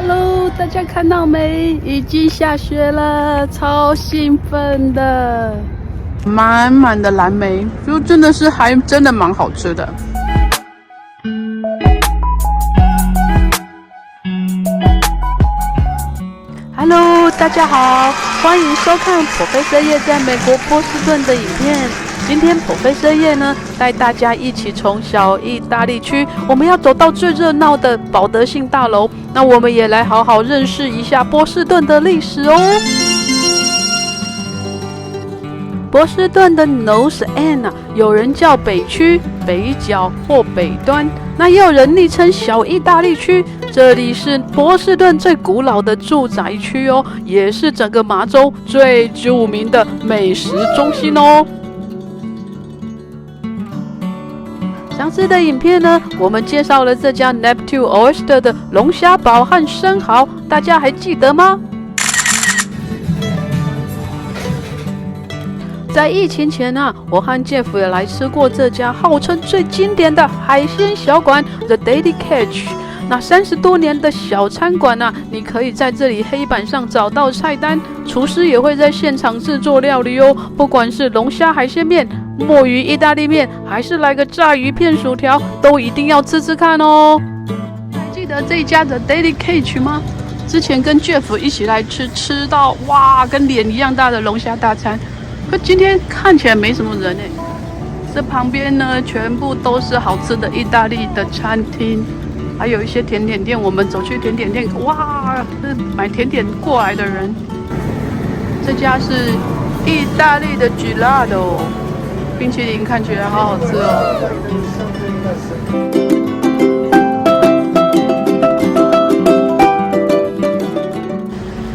Hello， 大家看到没？已经下雪了，超兴奋的！满满的蓝莓，就真的是还真的蛮好吃的。Hello， 大家好，欢迎收看普菲瑟叶在美国波士顿的影片。今天普菲瑟叶呢，带大家一起从小意大利区，我们要走到最热闹的保德信大楼。那我们也来好好认识一下波士顿的历史哦。波士顿的 North End 有人叫北区、北角或北端，那也有人昵称小意大利区。这里是波士顿最古老的住宅区哦，也是整个麻州最著名的美食中心哦。上次的影片呢，我们介绍了这家 Neptune Oyster 的龙虾堡和生蚝，大家还记得吗？在疫情前啊，我和 Jeff 也来吃过这家号称最经典的海鲜小馆 The Daily Catch。那30多年的小餐馆啊，你可以在这里黑板上找到菜单，厨师也会在现场制作料理哦。不管是龙虾海鲜面、墨鱼意大利面，还是来个炸鱼片薯条，都一定要吃吃看哦。还记得这一家的 Daily Catch 吗？之前跟 Jeff 一起来吃到哇，跟脸一样大的龙虾大餐。可今天看起来没什么人哎。这旁边呢，全部都是好吃的意大利的餐厅。还有一些甜点店，我们走去甜点店，哇，是买甜点过来的人。这家是意大利的 Gelato， 冰淇淋看起来好好吃哦。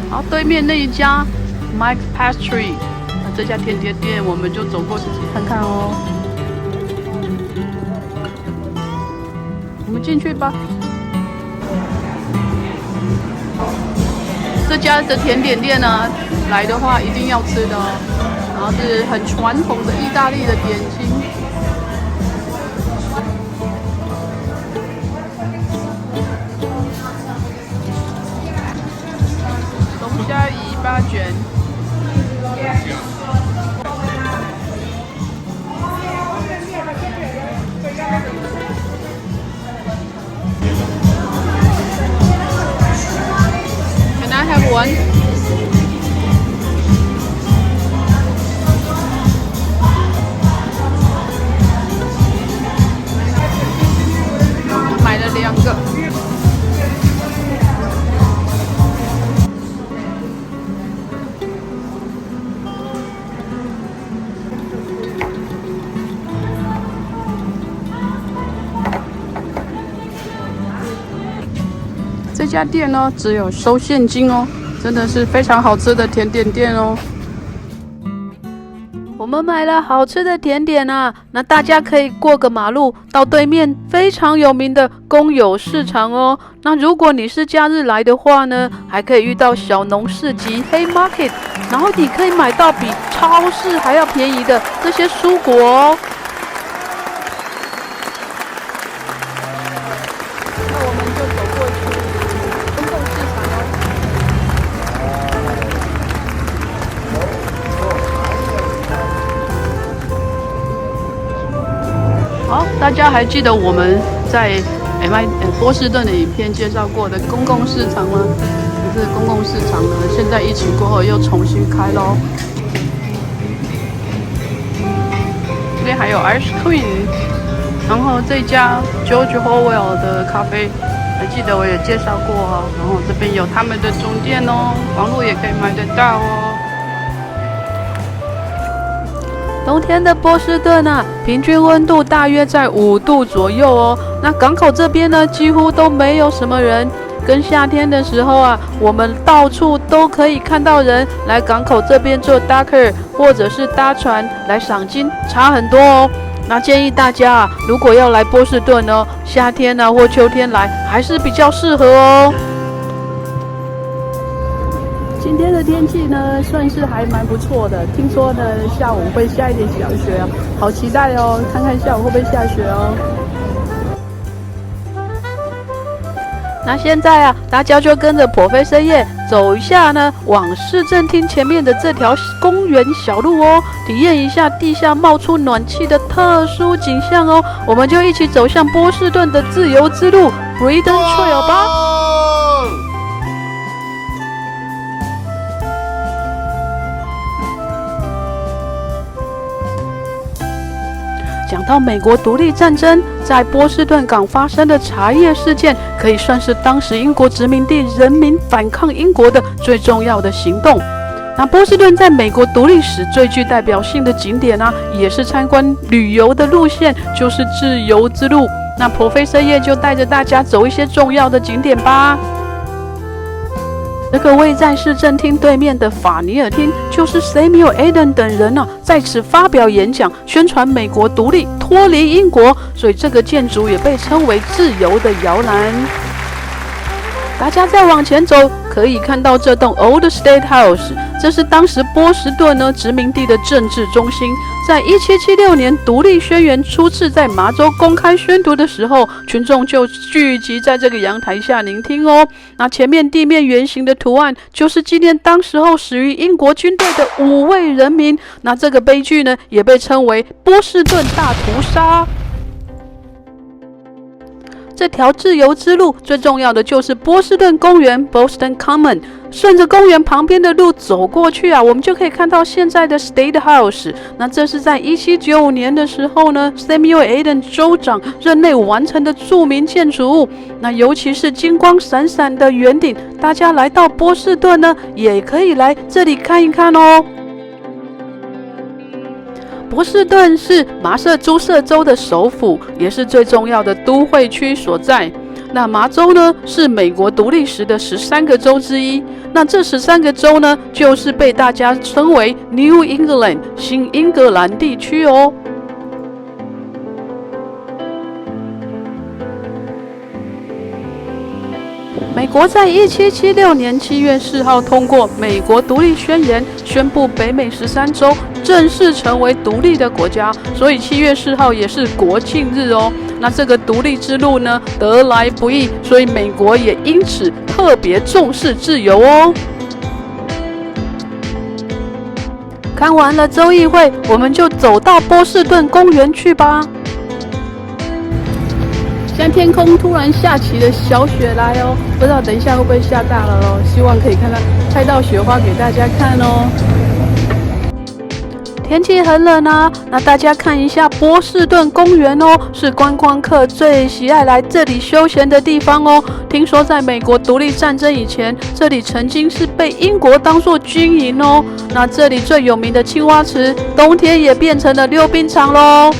好，对面那一家 Mike's Pastry， 那这家甜点店我们就走过去看看哦。我们进去吧。这家的甜点店呢，来的话一定要吃的哦。然后是很传统的意大利的点心。龙虾尾巴卷。Can I have one? 买了2个。这家店呢，只有收现金哦，真的是非常好吃的甜点店哦。我们买了好吃的甜点啊，那大家可以过个马路到对面非常有名的公有市场哦。那如果你是假日来的话呢，还可以遇到小农市集 Haymarket， 然后你可以买到比超市还要便宜的这些蔬果哦。好，大家还记得我们在波士顿的影片介绍过的公共市场吗？这个公共市场呢，现在疫情过后又重新开咯。这边还有 Ice Cream， 然后这家 George Howell 的咖啡，还记得我也介绍过哦。然后这边有他们的总店哦，网络也可以买得到哦。冬天的波士顿啊，平均温度大约在5度左右哦。那港口这边呢，几乎都没有什么人。跟夏天的时候啊，我们到处都可以看到人来港口这边做 docker 或者是搭船来赏金，差很多哦。那建议大家啊，如果要来波士顿呢，夏天啊或秋天来还是比较适合哦。今天的天气呢，算是还蛮不错的。听说呢，下午会下一点小雪哦，好期待哦！看看下午会不会下雪哦。那现在啊，大家就跟着Professor Ye走一下呢，往市政厅前面的这条公园小路哦，体验一下地下冒出暖气的特殊景象哦。我们就一起走向波士顿的自由之路 Freedom Trail 吧。讲到美国独立战争，在波士顿港发生的茶叶事件，可以算是当时英国殖民地人民反抗英国的最重要的行动。那波士顿在美国独立史最具代表性的景点啊，也是参观旅游的路线，就是自由之路。那 Professor Ye 就带着大家走一些重要的景点吧。这个位在市政厅对面的法尼尔厅，就是 Samuel Adams 等人啊，在此发表演讲，宣传美国独立，脱离英国，所以这个建筑也被称为自由的摇篮。大家再往前走，可以看到这栋 Old State House， 这是当时波士顿呢殖民地的政治中心。在1776年独立宣言初次在麻州公开宣读的时候，群众就聚集在这个阳台下聆听哦。那前面地面圆形的图案，就是纪念当时候死于英国军队的5位人民。那这个悲剧呢，也被称为波士顿大屠杀。这条自由之路最重要的就是波士顿公园 Boston Common， 顺着公园旁边的路走过去啊，我们就可以看到现在的 State House。那这是在1795年的时候呢 Samuel Adams 州长任内完成的著名建筑物。那尤其是金光闪闪的圆顶，大家来到波士顿呢，也可以来这里看一看哦。波士顿是麻瑟诸塞州的首府，也是最重要的都会区所在。那麻州呢，是美国独立时的13个州之一。那这13个州呢，就是被大家称为 New England 新英格兰地区哦。美国在1776年7月4号通过《美国独立宣言》，宣布北美13州正式成为独立的国家，所以7月4号也是国庆日哦。那这个独立之路呢，得来不易，所以美国也因此特别重视自由哦。看完了州议会，我们就走到波士顿公园去吧。现在天空突然下起了小雪来哦，不知道等一下会不会下大了咯，希望可以拍到雪花给大家看哦。天气很冷啊，那大家看一下波士顿公园哦，是观光客最喜爱来这里休闲的地方哦。听说在美国独立战争以前，这里曾经是被英国当作军营哦。那这里最有名的青蛙池，冬天也变成了溜冰场咯。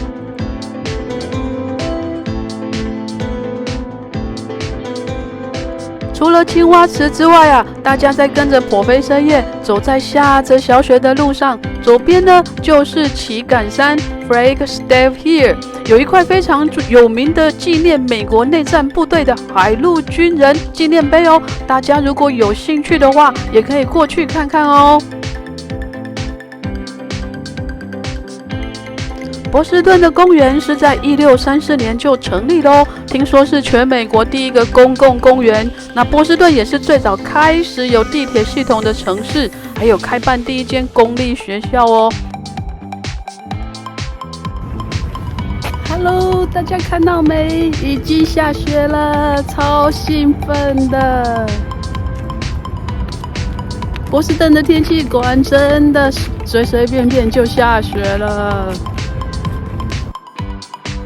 除了青蛙池之外啊，大家再跟着Professor Ye走在下着小雪的路上，左边呢就是旗杆山 Flagstaff Hill， 有一块非常有名的纪念美国内战部队的海陆军人纪念碑哦。大家如果有兴趣的话，也可以过去看看哦。波士顿的公园是在1634年就成立了哦，听说是全美国第一个公共公园。那波士顿也是最早开始有地铁系统的城市，还有开办第一间公立学校哦。Hello， 大家看到没？已经下雪了，超兴奋的。波士顿的天气果然真的随随便便就下雪了。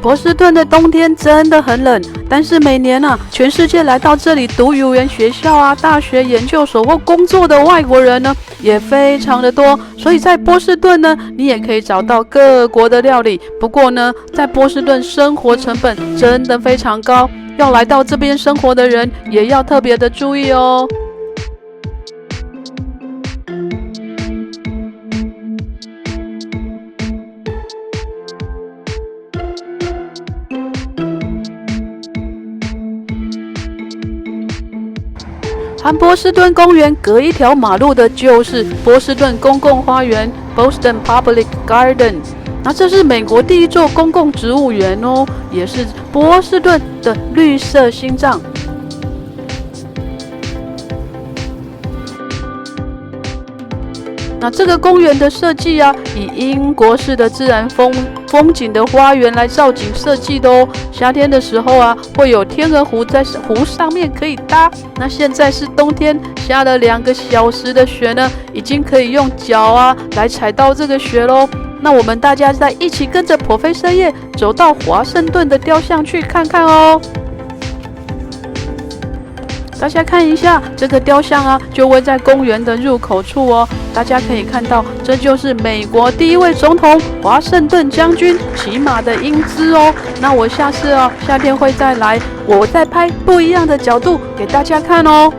波士顿的冬天真的很冷，但是每年啊，全世界来到这里读语言学校啊、大学研究所或工作的外国人呢，也非常的多。所以在波士顿呢，你也可以找到各国的料理。不过呢，在波士顿生活成本真的非常高，要来到这边生活的人也要特别的注意哦。和波士顿公园隔一条马路的就是波士顿公共花园 Boston Public Garden。那这是美国第一座公共植物园哦，也是波士顿的绿色心脏。那这个公园的设计啊，以英国式的自然风景的花园来造景设计的哦。夏天的时候啊，会有天鹅湖在湖上面可以搭。那现在是冬天，下了2个小时的雪呢，已经可以用脚啊来踩到这个雪咯。那我们大家再一起跟着Professor Ye走到华盛顿的雕像去看看哦。大家看一下这个雕像啊，就位在公园的入口处哦。大家可以看到，这就是美国第1位总统华盛顿将军骑马的英姿哦。那我下次哦，夏天会再来，我再拍不一样的角度给大家看哦。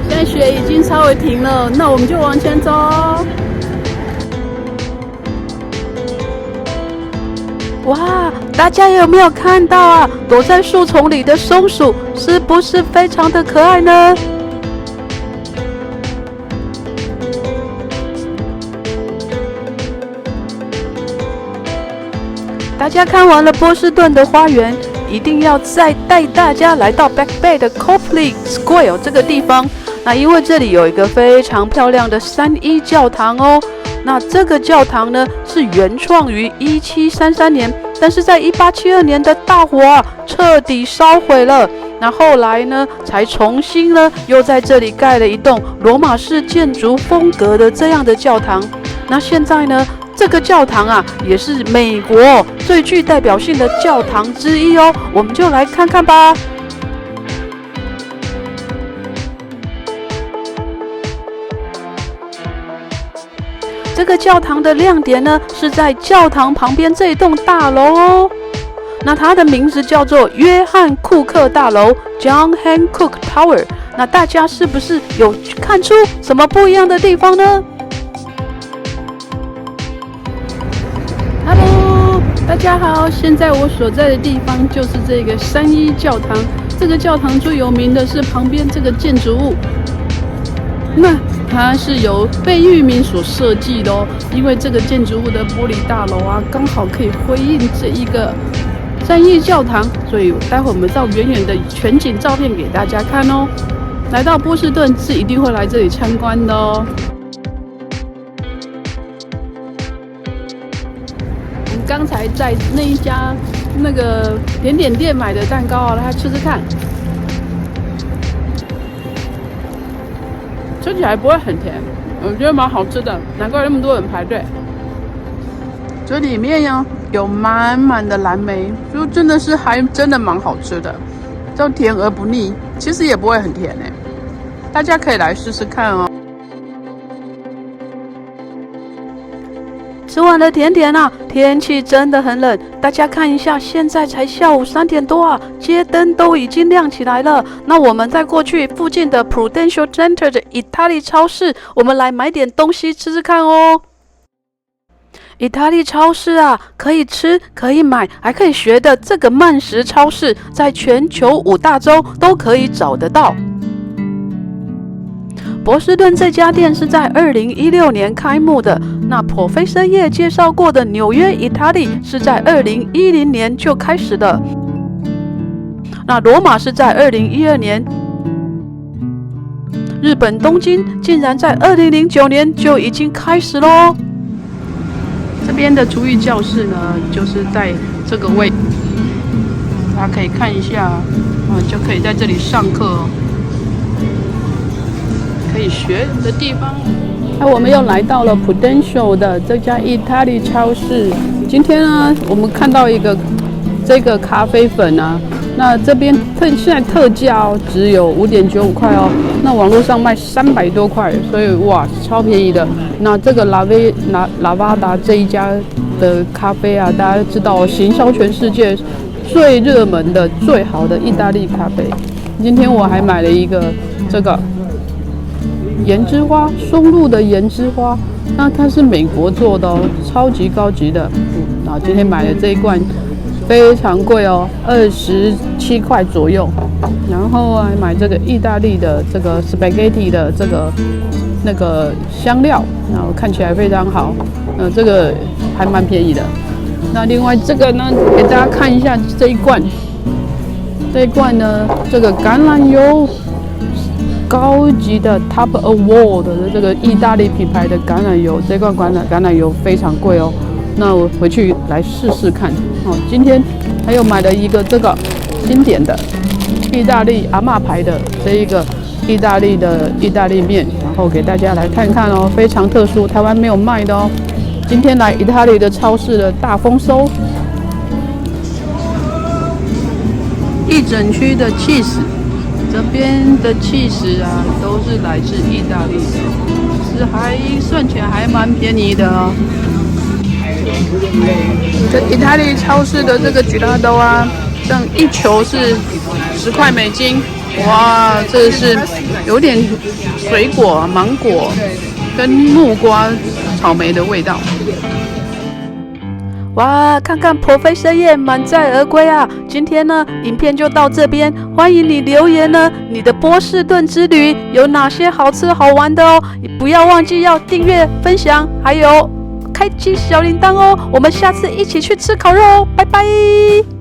现在雪已经稍微停了，那我们就往前走。哇，大家有没有看到啊？躲在树丛里的松鼠是不是非常的可爱呢？大家看完了波士顿的花园，一定要再带大家来到 Back Bay 的 Copley Square 这个地方。那因为这里有一个非常漂亮的3一教堂哦。那这个教堂呢是原创于1733年，但是在1872年的大火啊彻底烧毁了。那后来呢才重新呢又在这里盖了一栋罗马式建筑风格的这样的教堂。那现在呢这个教堂啊也是美国最具代表性的教堂之一哦，我们就来看看吧。这个教堂的亮点呢，是在教堂旁边这一栋大楼哦。那它的名字叫做约翰库克大楼 （John Hancock Tower）。那大家是不是有看出什么不一样的地方呢 ？Hello， 大家好，现在我所在的地方就是这个3一教堂。这个教堂最有名的是旁边这个建筑物。那它是由贝聿铭所设计的哦，因为这个建筑物的玻璃大楼啊，刚好可以辉映这一个3一教堂，所以待会我们照远远的全景照片给大家看哦。来到波士顿是一定会来这里参观的哦。我们刚才在那一家那个甜点店买的蛋糕啊，来吃吃看。吃起来不会很甜，我觉得蛮好吃的，难怪那么多人排队。这里面呀有满满的蓝莓，就真的是还真的蛮好吃的，就甜而不腻，其实也不会很甜诶，大家可以来试试看哦。吃完了甜点啊，天气真的很冷。大家看一下，现在才下午3点多啊，街灯都已经亮起来了。那我们再过去附近的 Prudential Center 的意大利超市，我们来买点东西吃吃看哦。意大利超市啊，可以吃、可以买、还可以学的这个慢食超市，在全球5大洲都可以找得到。波士顿这家店是在2016年开幕的，那Professor Ye介绍过的纽约意大利是在2010年就开始的，那罗马是在2012年，日本东京竟然在2009年就已经开始咯。这边的厨艺教室呢，就是在这个位，大家可以看一下，就可以在这里上课哦。可以学的地方。那我们又来到了 Prudential 的这家意大利超市。今天呢，我们看到这个咖啡粉啊，那这边现在特价哦，只有5.95块哦。那网络上卖300多块，所以哇，超便宜的。那这个拉瓦达这一家的咖啡啊，大家知道行销全世界最热门的、最好的意大利咖啡。今天我还买了一个这个。盐之花，松露的盐之花，那它是美国做的哦，超级高级的。然后今天买的这一罐非常贵哦，27块左右。然后啊，买这个意大利的这个 spaghetti 的那个香料，然后看起来非常好。这个还蛮便宜的。那另外这个呢，给大家看一下这一罐呢，这个橄榄油。高级的 Top Award 的这个意大利品牌的橄榄油，这罐橄榄油非常贵哦。那我回去来试试看哦。今天还有买了一个这个经典的意大利阿嬷牌的这一个意大利面，然后给大家来看看哦，非常特殊，台湾没有卖的哦。今天来意大利的超市的大丰收，一整区的cheese，这边的cheese啊都是来自意大利的，是还算起来还蛮便宜的哦。这意大利超市的这个gelato啊，这样一球是10块美金，哇，这是有点水果、芒果跟木瓜、草莓的味道。哇，看看Professor Yan满载而归啊！今天呢，影片就到这边，欢迎你留言呢，你的波士顿之旅有哪些好吃好玩的哦？你不要忘记要订阅、分享，还有开启小铃铛哦！我们下次一起去吃烤肉哦，拜拜。